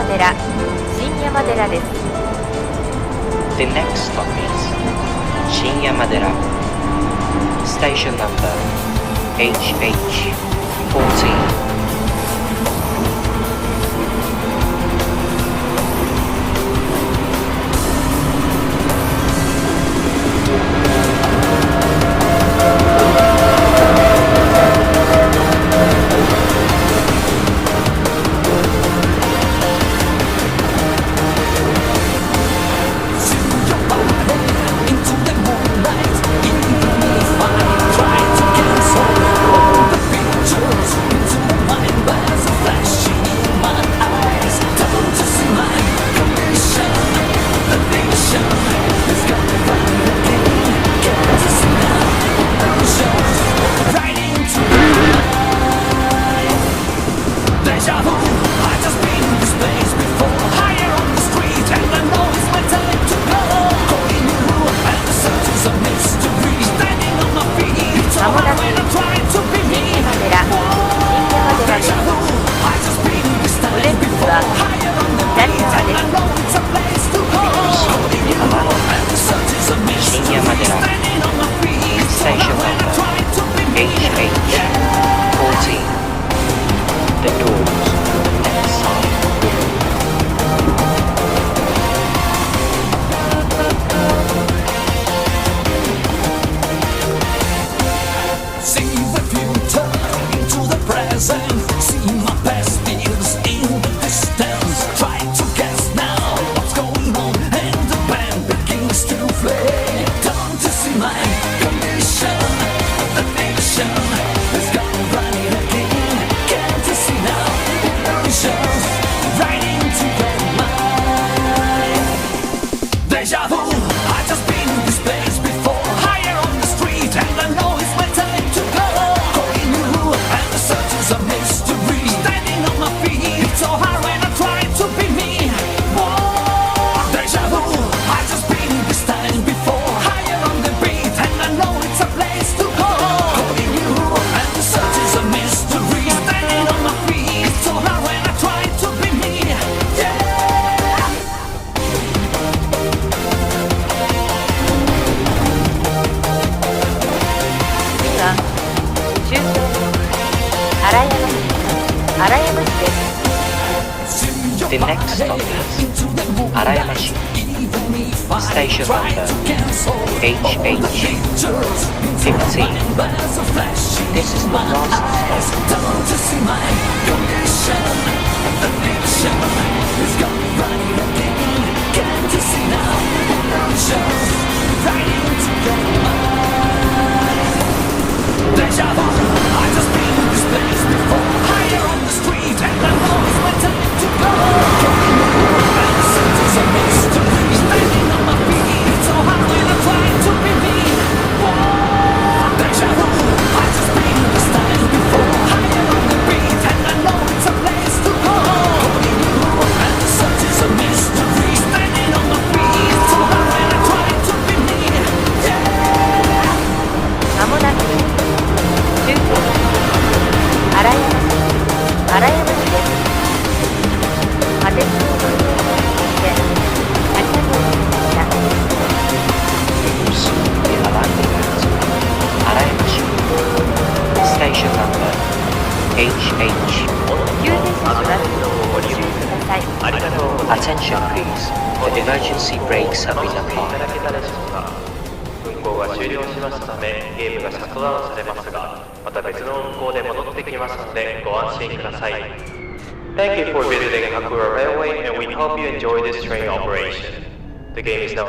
寺、新山寺です。The next stop is 新山寺 Station number HH14. The next stop is 荒山市 Station number HH15. This is the last Attention please, the emergency brakes have been applied. 運行が終了しましたため、ゲームがシャットダウンされますが、また別の運行で戻ってきますのでご安心ください。Thank you for visiting Hakura Railway and we hope you enjoy this train operation. The game is now